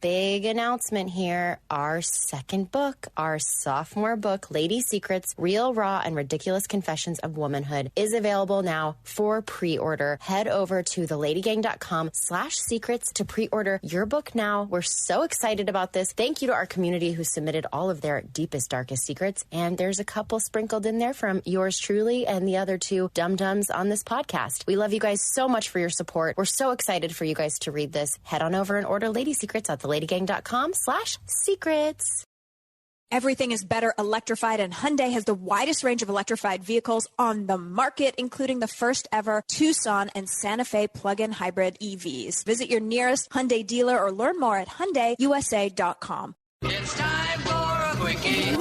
Big announcement here. Our second book, our sophomore book, Lady Secrets, Real, Raw, and Ridiculous Confessions of Womanhood, is available now for pre-order. Head over to theladygang.com/secrets to pre-order your book now. We're so excited about this. Thank you to our community who submitted all of their deepest, darkest secrets. And there's a couple sprinkled in there from yours truly and the other two dum-dums on this podcast. We love you guys so much for your support. We're so excited for you guys to read this. Head on over and order Lady Secrets at theladygang.com/secrets. Everything is better electrified, and Hyundai has the widest range of electrified vehicles on the market, including the first ever Tucson and Santa Fe plug-in hybrid EVs. Visit your nearest Hyundai dealer or learn more at HyundaiUSA.com. It's time for a Quickie.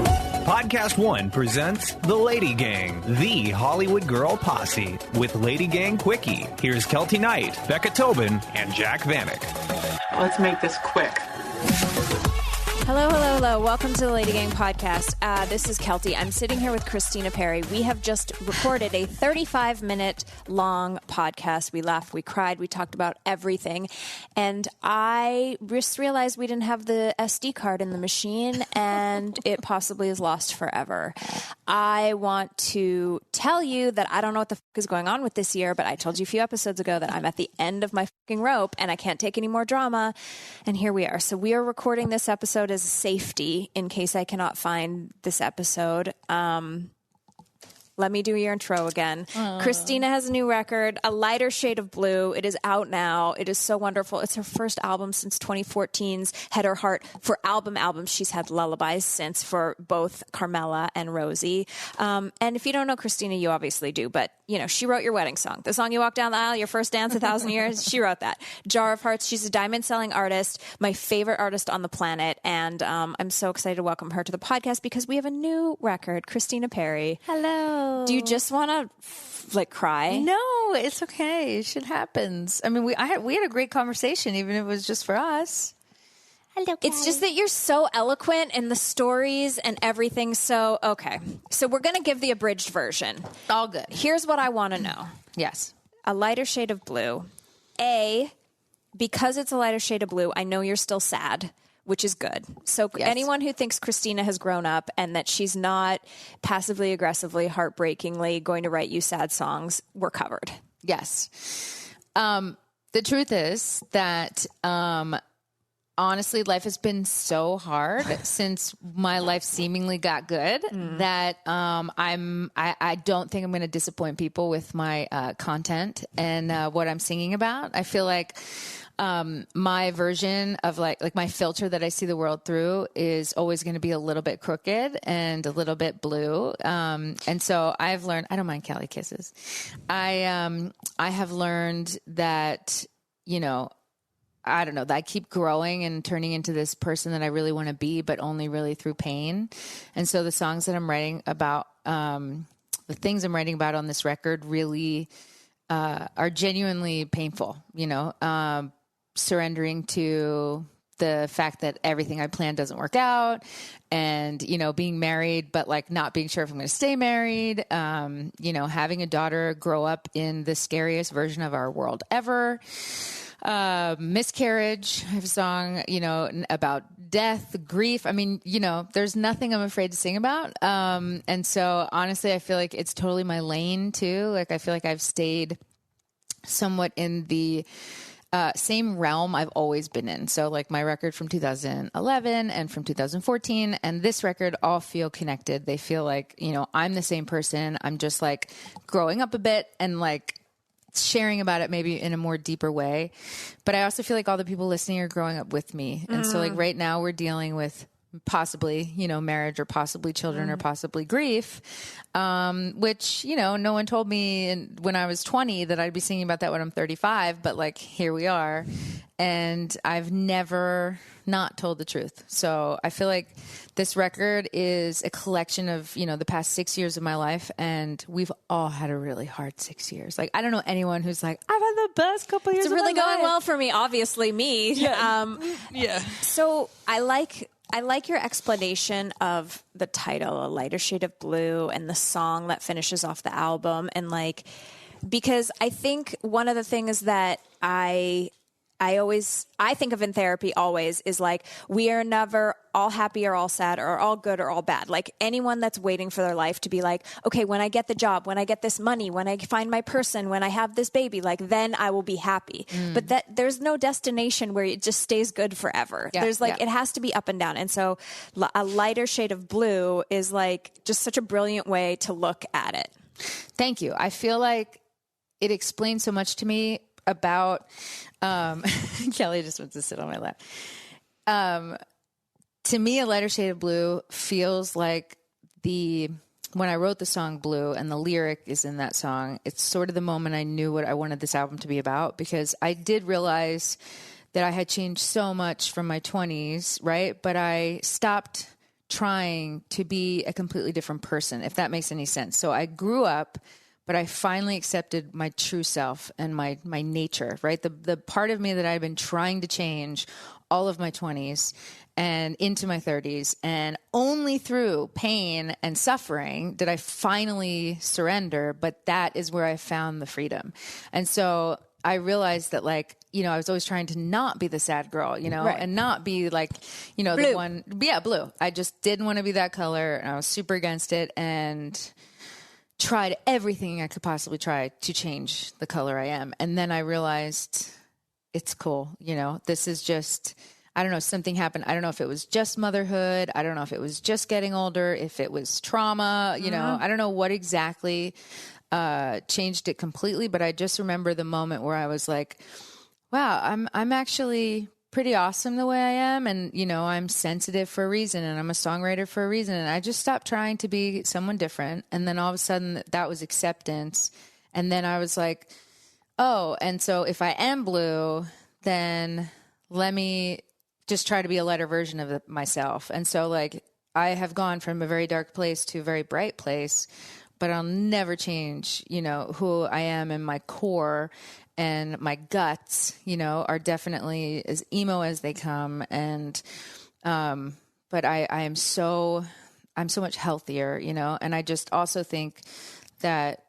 Podcast One presents The Lady Gang, the Hollywood girl posse, with Lady Gang Quickie. Here's Keltie Knight, Becca Tobin, and Jack Vanek. Let's make this quick. Hello, hello, hello. Welcome to the Lady Gang podcast. This is Keltie. I'm sitting here with Christina Perri. We have just recorded a 35-minute long podcast. We laughed, we cried, we talked about everything. And I just realized we didn't have the SD card in the machine, and it possibly is lost forever. I want to tell you that I don't know what the fuck is going on with this year, but I told you a few episodes ago that I'm at the end of my fucking rope and I can't take any more drama. And here we are. So we are recording this episode as safety in case I cannot find this episode. Let me do your intro again. Christina has a new record, A Lighter Shade of Blue. It is out now. It is so wonderful. It's her first album since 2014's Head or Heart. For albums, she's had lullabies since for both Carmela and Rosie. And if you don't know Christina, you obviously do, but you know, she wrote your wedding song. The song you walk down the aisle, your first dance, 1,000 years, she wrote that. Jar of Hearts, she's a diamond-selling artist, my favorite artist on the planet, and I'm so excited to welcome her to the podcast because we have a new record, Christina Perri. Hello. Do you just want to, cry? No, it's okay. Shit happens. I mean, we had a great conversation, even if it was just for us. Hello, it's just that you're so eloquent in the stories and everything. So, okay. So we're going to give the abridged version. All good. Here's what I want to know. Yes. A Lighter Shade of Blue. Because it's a lighter shade of blue, I know you're still sad, which is good. So yes. Anyone who thinks Christina has grown up and that she's not passively, aggressively, heartbreakingly going to write you sad songs, we're covered. Yes. The truth is that, honestly, life has been so hard since my life seemingly got good that I don't think I'm going to disappoint people with my content and what I'm singing about. I feel like my version of like my filter that I see the world through is always going to be a little bit crooked and a little bit blue. And so I've learned, I don't mind Cali kisses. I have learned that, you know, I don't know, that I keep growing and turning into this person that I really want to be, but only really through pain. And so the songs that I'm writing about, the things I'm writing about on this record really are genuinely painful, you know, surrendering to the fact that everything I planned doesn't work out and, you know, being married, but like not being sure if I'm going to stay married, you know, having a daughter grow up in the scariest version of our world ever. Miscarriage. I have a song, you know, about death, grief. I mean, you know, there's nothing I'm afraid to sing about. And so honestly, I feel like it's totally my lane too. Like, I feel like I've stayed somewhat in the same realm I've always been in. So like my record from 2011 and from 2014 and this record all feel connected. They feel like, you know, I'm the same person. I'm just like growing up a bit and like sharing about it maybe in a more deeper way. But I also feel like all the people listening are growing up with me. And so like right now we're dealing with possibly, you know, marriage or possibly children or possibly grief, which, you know, no one told me when I was 20 that I'd be singing about that when I'm 35, but like, here we are. And I've never not told the truth. So I feel like this record is a collection of, you know, the past 6 years of my life. And we've all had a really hard 6 years. Like, I don't know anyone who's like, I've had the best couple years of my life. It's really going well for me. Obviously me. Yeah. Yeah. So I like your explanation of the title, A Lighter Shade of Blue, and the song that finishes off the album. And like, because I think one of the things that I I think of in therapy always is like, we are never all happy or all sad or all good or all bad. Like anyone that's waiting for their life to be like, okay, when I get the job, when I get this money, when I find my person, when I have this baby, like then I will be happy. But that there's no destination where it just stays good forever. There's like, it has to be up and down. And so a lighter shade of blue is like just such a brilliant way to look at it. Thank you. I feel like it explains so much to me about, Kelly just wants to sit on my lap. To me, a lighter shade of blue feels like when I wrote the song Blue and the lyric is in that song, it's sort of the moment I knew what I wanted this album to be about, because I did realize that I had changed so much from my 20s, right? But I stopped trying to be a completely different person, if that makes any sense. So I grew up, but I finally accepted my true self and my nature, right? The part of me that I've been trying to change all of my 20s and into my 30s. And only through pain and suffering did I finally surrender. But that is where I found the freedom. And so I realized that, like, you know, I was always trying to not be the sad girl, you know, and not be like, you know, blue. the one, blue. I just didn't want to be that color, and I was super against it, and tried everything I could possibly try to change the color I am. And then I realized it's cool. You know, this is just, I don't know, something happened. I don't know if it was just motherhood. I don't know if it was just getting older, if it was trauma, you know, I don't know what exactly changed it completely. But I just remember the moment where I was like, wow, I'm actually pretty awesome the way I am. And, you know, I'm sensitive for a reason, and I'm a songwriter for a reason. And I just stopped trying to be someone different. And then all of a sudden that was acceptance. And then I was like, oh, and so if I am blue, then let me just try to be a lighter version of myself. And so, like, I have gone from a very dark place to a very bright place, but I'll never change, you know, who I am, and my core and my guts, you know, are definitely as emo as they come. And, but I'm so much healthier, you know, and I just also think that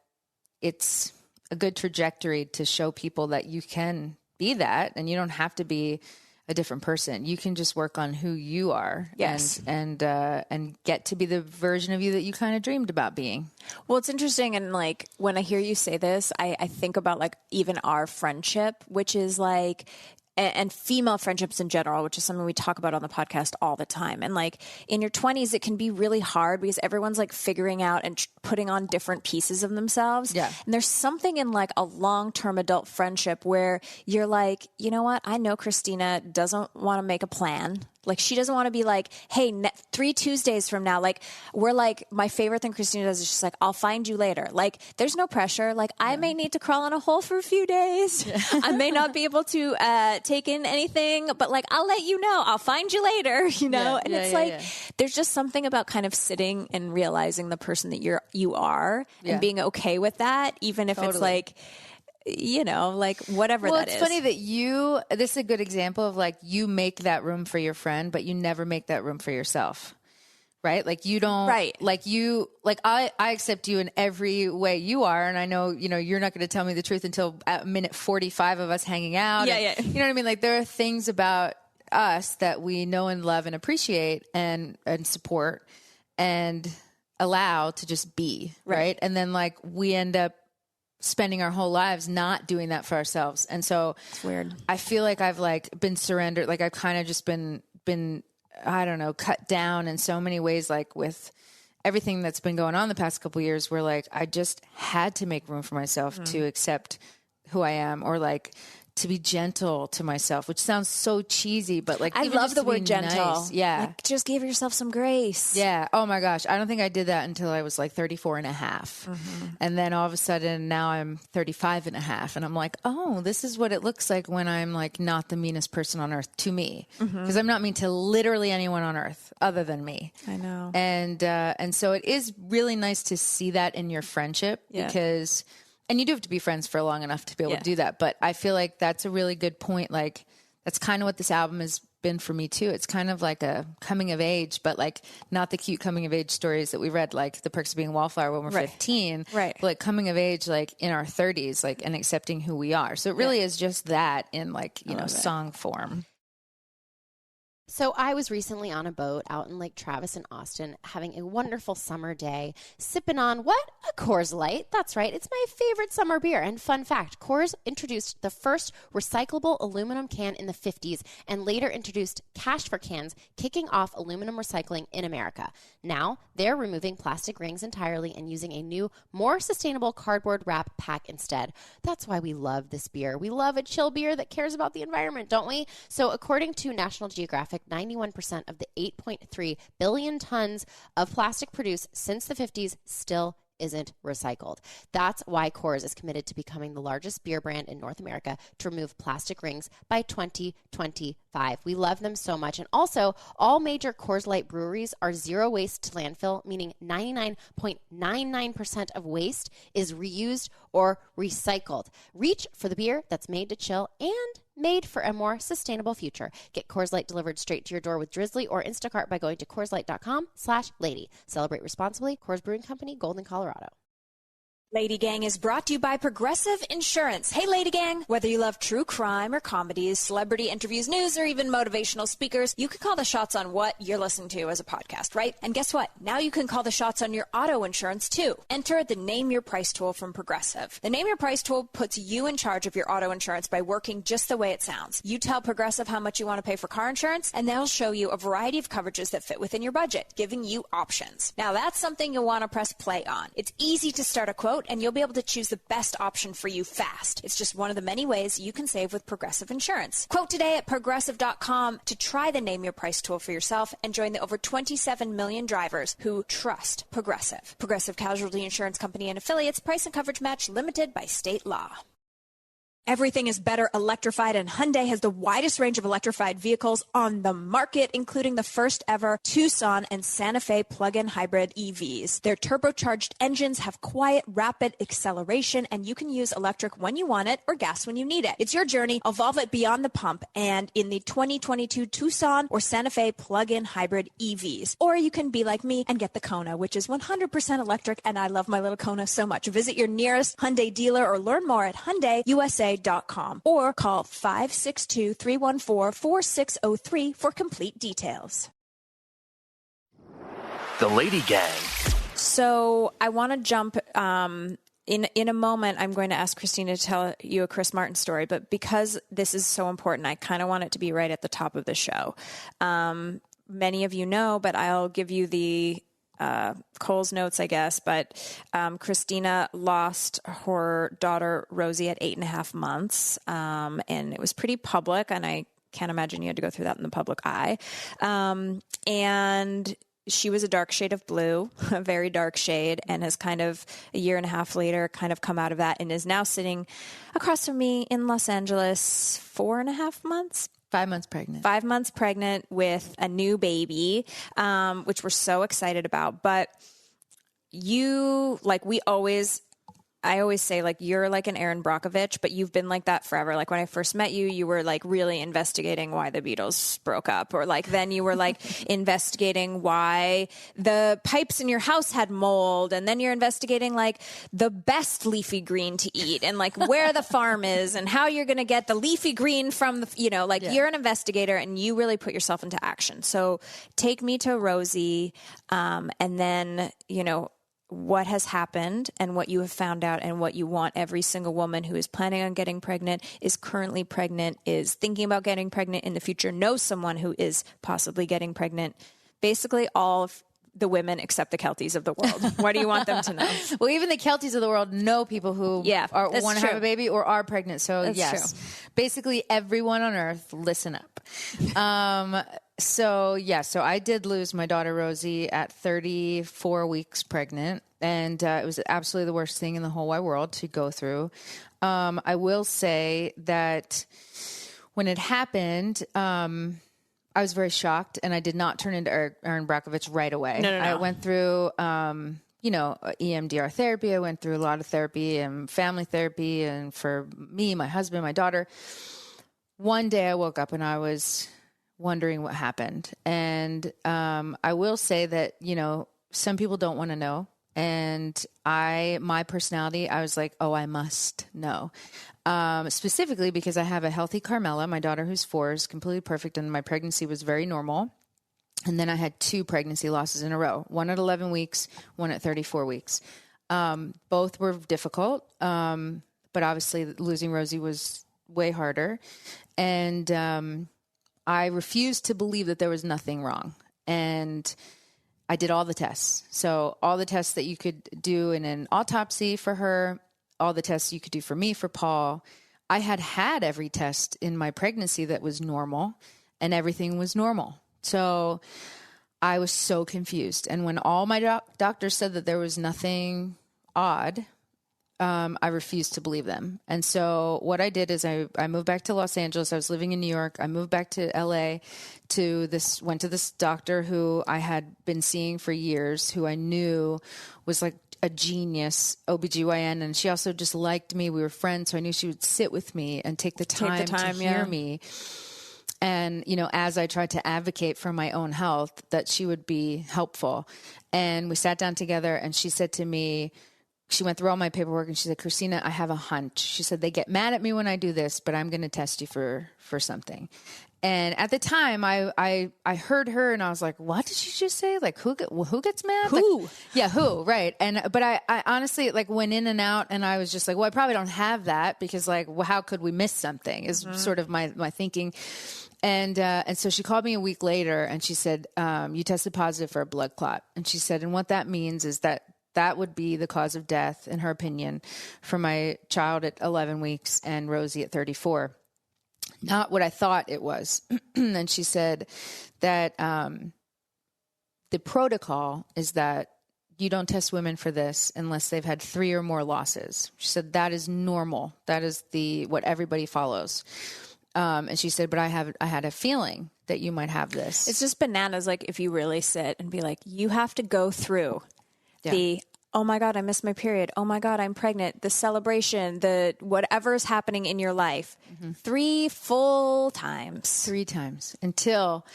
it's a good trajectory to show people that you can be that, and you don't have to be a different person. You can just work on who you are. Yes. And get to be the version of you that you kind of dreamed about being. Well, it's interesting. And like, when I hear you say this, I think about like even our friendship, which is like, and female friendships in general, which is something we talk about on the podcast all the time. And like in your 20s, it can be really hard because everyone's like figuring out and putting on different pieces of themselves. Yeah. And there's something in like a long-term adult friendship where you're like, you know what? I know Christina doesn't want to make a plan. Like, she doesn't want to be like, hey, 3 Tuesdays from now, like, we're like, my favorite thing Christina does is she's like, I'll find you later. Like, there's no pressure. Like, I may need to crawl in a hole for a few days. Yeah. I may not be able to take in anything, but like, I'll let you know. I'll find you later, you know? And it's like, there's just something about kind of sitting and realizing the person that you are and being okay with that, even if it's like, you know, like whatever that is. Well, it's funny that this is a good example of like, you make that room for your friend, but you never make that room for yourself. Right? Like, you don't, like I accept you in every way you are. And I know, you know, you're not going to tell me the truth until at minute 45 of us hanging out. Yeah. You know what I mean? Like, there are things about us that we know and love and appreciate and support and allow to just be. Right. And then like, we end up spending our whole lives not doing that for ourselves. And so it's weird. I feel like I've like been surrendered. Like, I've kind of just been, I don't know, cut down in so many ways, like with everything that's been going on the past couple of years, where like, I just had to make room for myself to accept who I am, or like to be gentle to myself, which sounds so cheesy, but like, I love the word gentle. Nice. Yeah. Like, just give yourself some grace. Yeah. Oh my gosh. I don't think I did that until I was like 34 and a half. And then all of a sudden now I'm 35 and a half. And I'm like, oh, this is what it looks like when I'm like not the meanest person on earth to me. Because I'm not mean to literally anyone on earth other than me. I know. And so it is really nice to see that in your friendship, because, and you do have to be friends for long enough to be able to do that. But I feel like that's a really good point. Like, that's kind of what this album is been for me too. It's kind of like a coming of age, but like not the cute coming of age stories that we read, like The Perks of Being a Wallflower when we're 15, right? But like coming of age, like in our 30s, like, and accepting who we are. So it really is just that in like, song form. So I was recently on a boat out in Lake Travis in Austin, having a wonderful summer day, sipping on what? A Coors Light. That's right. It's my favorite summer beer. And fun fact, Coors introduced the first recyclable aluminum can in the 50s and later introduced cash for cans, kicking off aluminum recycling in America. Now they're removing plastic rings entirely and using a new, more sustainable cardboard wrap pack instead. That's why we love this beer. We love a chill beer that cares about the environment, don't we? So according to National Geographic, 91% of the 8.3 billion tons of plastic produced since the 50s still isn't recycled. That's why Coors is committed to becoming the largest beer brand in North America to remove plastic rings by 2025. We love them so much. And also, all major Coors Light breweries are zero waste to landfill, meaning 99.99% of waste is reused or recycled. Reach for the beer that's made to chill and made for a more sustainable future. Get Coors Light delivered straight to your door with Drizzly or Instacart by going to CoorsLight.com/lady. Celebrate responsibly. Coors Brewing Company, Golden, Colorado. Lady Gang is brought to you by Progressive Insurance. Hey, Lady Gang. Whether you love true crime or comedies, celebrity interviews, news, or even motivational speakers, you can call the shots on what you're listening to as a podcast, right? And guess what? Now you can call the shots on your auto insurance, too. Enter the Name Your Price tool from Progressive. The Name Your Price tool puts you in charge of your auto insurance by working just the way it sounds. You tell Progressive how much you want to pay for car insurance, and they'll show you a variety of coverages that fit within your budget, giving you options. Now, that's something you'll want to press play on. It's easy to start a quote, and you'll be able to choose the best option for you fast. It's just one of the many ways you can save with Progressive Insurance. Quote today at Progressive.com to try the Name Your Price tool for yourself and join the over 27 million drivers who trust Progressive. Progressive Casualty Insurance Company and Affiliates. Price and coverage match limited by state law. Everything is better electrified, and Hyundai has the widest range of electrified vehicles on the market, including the first ever Tucson and Santa Fe plug-in hybrid EVs. Their turbocharged engines have quiet, rapid acceleration, and you can use electric when you want it or gas when you need it. It's your journey. Evolve it beyond the pump and in the 2022 Tucson or Santa Fe plug-in hybrid EVs. Or you can be like me and get the Kona, which is 100% electric, and I love my little Kona so much. Visit your nearest Hyundai dealer or learn more at HyundaiUSA.com or call 562-314-4603 for complete details. The Lady Gang. So I want to jump in a moment. I'm going to ask Christina to tell you a Chris Martin story, but because this is so important, I kind of want it to be right at the top of the show. Many of you know, but I'll give you the Cole's notes, I guess, but Christina lost her daughter Rosie at 8.5 months, and it was pretty public, and I can't imagine you had to go through that in the public eye. And she was a dark shade of blue, a very dark shade, and has kind of a year and a half later kind of come out of that and is now sitting across from me in Los Angeles, 4.5 months. 5 months pregnant. 5 months pregnant with a new baby, which we're so excited about. But you, like I always say, like, you're like an Erin Brockovich, but you've been like that forever. Like, when I first met you, you were like really investigating why the Beatles broke up. Or like, then you were like investigating why the pipes in your house had mold. And then you're investigating like the best leafy green to eat and like where the farm is and how you're going to get the leafy green from the, you're an investigator and you really put yourself into action. So take me to Rosie, and then, what has happened and what you have found out and what you want every single woman who is planning on getting pregnant, is currently pregnant, is thinking about getting pregnant in the future, knows someone who is possibly getting pregnant. Basically all of the women except the Kelties of the world. What do you want them to know? Well, even the Kelties of the world know people who want to have a baby or are pregnant. So that's yes, true. Basically everyone on earth, listen up. So I did lose my daughter Rosie at 34 weeks pregnant, and it was absolutely the worst thing in the whole wide world to go through. I will say that when it happened, I was very shocked, and I did not turn into Erin Brockovich right away. No. I went through, EMDR therapy. I went through a lot of therapy and family therapy, and for me, my husband, my daughter. One day I woke up and I was wondering what happened. And I will say that, some people don't want to know. And my personality, I was like, oh, I must know. Specifically because I have a healthy Carmela, my daughter who's 4, is completely perfect. And my pregnancy was very normal. And then I had 2 pregnancy losses in a row, one at 11 weeks, one at 34 weeks. Both were difficult. But obviously losing Rosie was way harder. And I refused to believe that there was nothing wrong. And I did all the tests. So all the tests that you could do in an autopsy for her, all the tests you could do for me, for Paul. I had every test in my pregnancy that was normal, and everything was normal. So I was so confused. And when all my doctors said that there was nothing odd, I refused to believe them. And so what I did is I moved back to Los Angeles. I was living in New York. I moved back to LA went to this doctor who I had been seeing for years, who I knew was like a genius OBGYN. And she also just liked me. We were friends. So I knew she would sit with me and take the time to hear me. And, as I tried to advocate for my own health, that she would be helpful. And we sat down together, and she said to me, she went through all my paperwork, and she said, Christina, I have a hunch. She said, they get mad at me when I do this, but I'm going to test you for something. And at the time I heard her, and I was like, what did she just say? Like, who gets mad? Who? Like, yeah, who? Right. But I honestly went in and out, and I was just like, well, I probably don't have that, because how could we miss something is sort of my thinking. And so she called me a week later, and she said, you tested positive for a blood clot. And she said, and what that means is that would be the cause of death, in her opinion, for my child at 11 weeks and Rosie at 34. Not what I thought it was. And she said that the protocol is that you don't test women for this unless they've had 3 or more losses. She said that is normal. That is what everybody follows. And she said, but I had a feeling that you might have this. It's just bananas. Like, if you really sit and be like, you have to go through the, oh my God, I missed my period. Oh my God, I'm pregnant. The celebration, the whatever's happening in your life, 3 full times. 3 times until,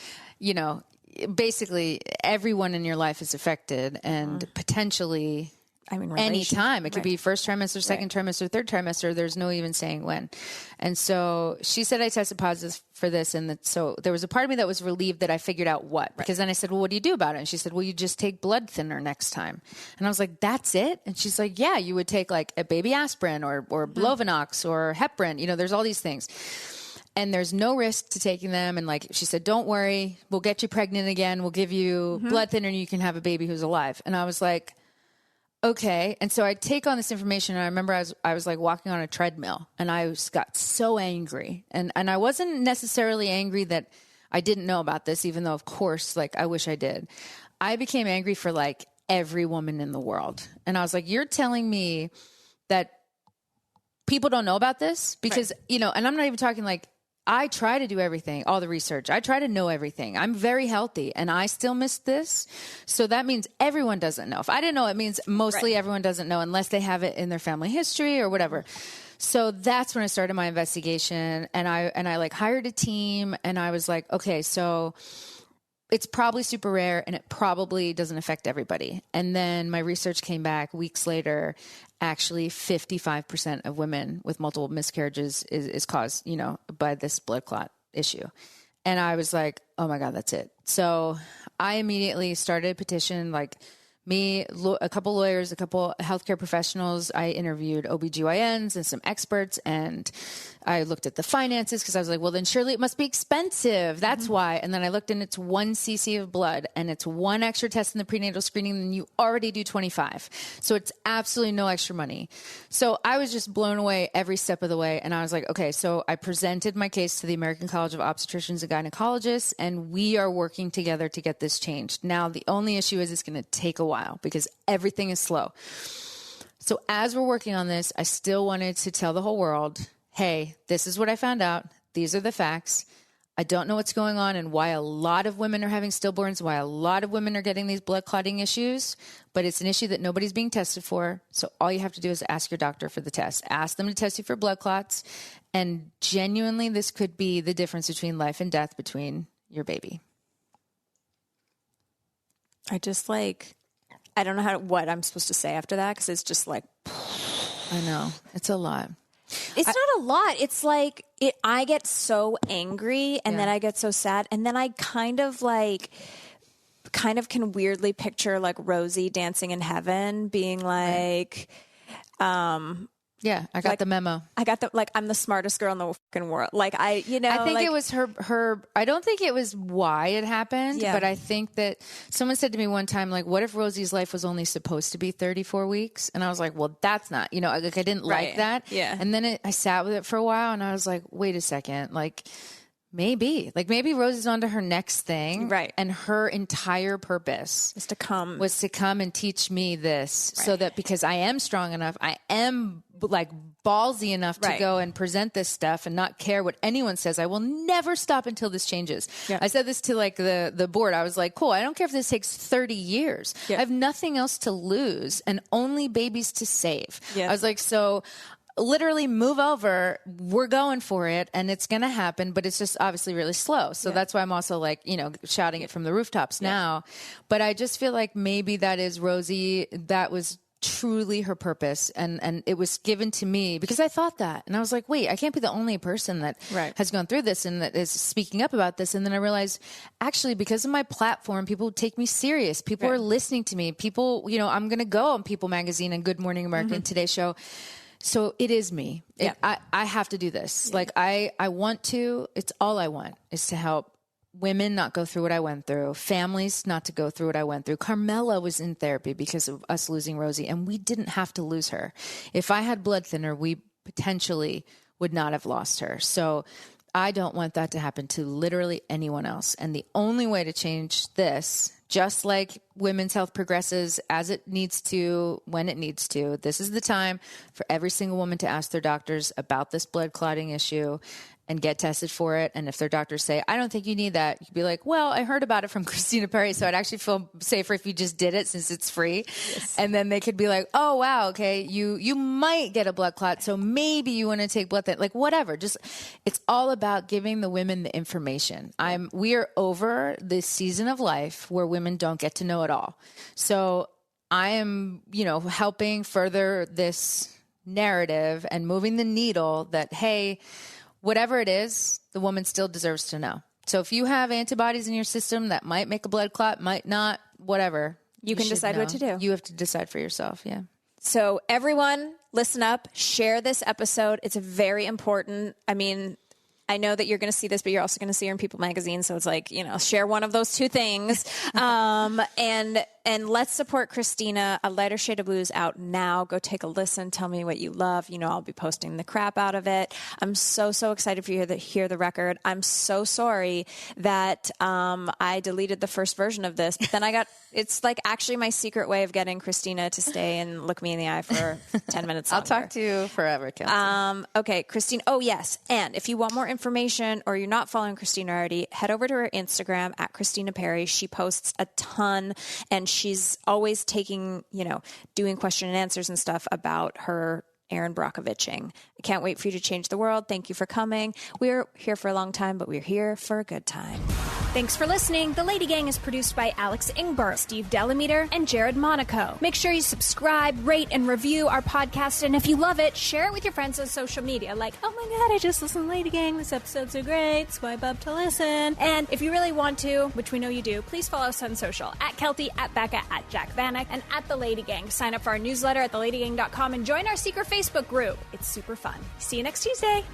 basically everyone in your life is affected, and potentially any time. It could be first trimester, second trimester, third trimester. There's no even saying when. And so she said I tested positive for this. And so there was a part of me that was relieved that I figured out what. Because then I said, well, what do you do about it? And she said, well, you just take blood thinner next time. And I was like, that's it? And she's like, yeah, you would take like a baby aspirin or Blovinox or heparin. There's all these things. And there's no risk to taking them. And she said, don't worry, we'll get you pregnant again. We'll give you blood thinner and you can have a baby who's alive. And I was like, okay. And so I take on this information, and I remember I was like walking on a treadmill, and I got so angry. And I wasn't necessarily angry that I didn't know about this, even though of course, I wish I did. I became angry for every woman in the world. And I was like, you're telling me that people don't know about this? Because, and I'm not even talking I try to do everything, all the research. I try to know everything. I'm very healthy, and I still missed this. So that means everyone doesn't know. If I didn't know, it means mostly everyone doesn't know unless they have it in their family history or whatever. So that's when I started my investigation, and I hired a team, and I was like, okay, so it's probably super rare, and it probably doesn't affect everybody. And then my research came back weeks later. Actually, 55% of women with multiple miscarriages is caused, by this blood clot issue. And I was like, oh my God, that's it. So I immediately started a petition, a couple lawyers, a couple healthcare professionals. I interviewed OBGYNs and some experts, and I looked at the finances because I was like, well, then surely it must be expensive. That's why. And then I looked, and it's 1 cc of blood, and it's 1 extra test in the prenatal screening, and you already do 25. So it's absolutely no extra money. So I was just blown away every step of the way. And I was like, okay, so I presented my case to the American College of Obstetricians and Gynecologists, and we are working together to get this changed. Now, the only issue is it's going to take a while because everything is slow. So as we're working on this, I still wanted to tell the whole world, hey, this is what I found out. These are the facts. I don't know what's going on and why a lot of women are having stillborns, why a lot of women are getting these blood clotting issues, but it's an issue that nobody's being tested for. So all you have to do is ask your doctor for the test. Ask them to test you for blood clots. And genuinely, this could be the difference between life and death between your baby? I just like, I don't know what I'm supposed to say after that, because it's just like, I know. It's a lot. It's not a lot. It's like I get so angry, and then I get so sad, and then I kind of can weirdly picture like Rosie dancing in heaven, being like, yeah, I got the memo. I got I'm the smartest girl in the fucking world. Like I think it was her. I don't think it was why it happened, but I think that someone said to me one time, like, what if Rosie's life was only supposed to be 34 weeks? And I was like, well, that's not, like I didn't like that. Yeah. And then I sat with it for a while, and I was like, wait a second, maybe Rosie's on to her next thing. Right. And her entire purpose was to come and teach me this, so that because I am strong enough, I am like ballsy enough to go and present this stuff and not care what anyone says. I will never stop until this changes. Yeah. I said this to like the board. I was like, cool, I don't care if this takes 30 years. Yeah. I have nothing else to lose and only babies to save. Yeah. I was like, so literally move over, we're going for it, and it's going to happen, but it's just obviously really slow. So that's why I'm also like, shouting it from the rooftops now. But I just feel like maybe that is Rosie, that was truly her purpose, and it was given to me because I thought that, and I was like, wait, I can't be the only person that has gone through this and that is speaking up about this. And then I realized, actually, because of my platform, people take me serious. People are listening to me. People, I'm going to go on People Magazine and Good Morning America and Today Show. So it is me. I have to do this. Like I want to, it's all I want is to help women not go through what I went through, families not to go through what I went through. Carmela was in therapy because of us losing Rosie, and we didn't have to lose her. If I had blood thinner, we potentially would not have lost her. So I don't want that to happen to literally anyone else. And the only way to change this, just like women's health progresses as it needs to, when it needs to, this is the time for every single woman to ask their doctors about this blood clotting issue and get tested for it. And if their doctors say, I don't think you need that, you could be like, well, I heard about it from Christina Perri, so I'd actually feel safer if you just did it since it's free. Yes. And then they could be like, oh, wow, okay, you might get a blood clot, so maybe you want to take blood thinner, like whatever. Just, it's all about giving the women the information. We are over this season of life where women don't get to know it all. So I am, helping further this narrative and moving the needle that, hey, whatever it is, the woman still deserves to know. So if you have antibodies in your system that might make a blood clot, might not, whatever. You can decide what to do. You have to decide for yourself, yeah. So everyone, listen up, share this episode. It's very important. I mean, I know that you're going to see this, but you're also going to see her in People Magazine. So it's like, share one of those two things. And let's support Christina. A Lighter Shade of Blue is out now. Go take a listen. Tell me what you love. I'll be posting the crap out of it. I'm so excited for you to hear the record. I'm so sorry that I deleted the first version of this. But then it's like actually my secret way of getting Christina to stay and look me in the eye for 10 minutes longer. I'll talk to you forever, Keltie. Okay, Christine. Oh, yes. And if you want more information or you're not following Christina already, head over to her Instagram at Christina Perri. She posts a ton, and she's always taking, doing question and answers and stuff about her Erin Brockoviching. I can't wait for you to change the world. Thank you for coming. We're here for a long time, but we're here for a good time. Thanks for listening. The Lady Gang is produced by Alex Ingber, Steve Delameter, and Jared Monaco. Make sure you subscribe, rate, and review our podcast. And if you love it, share it with your friends on social media. Like, oh my God, I just listened to Lady Gang. This episode's so great. Swipe up to listen. And if you really want to, which we know you do, please follow us on social. At Keltie, at Becca, at Jack Vanek, and at The Lady Gang. Sign up for our newsletter at theladygang.com and join our secret Facebook group. It's super fun. See you next Tuesday.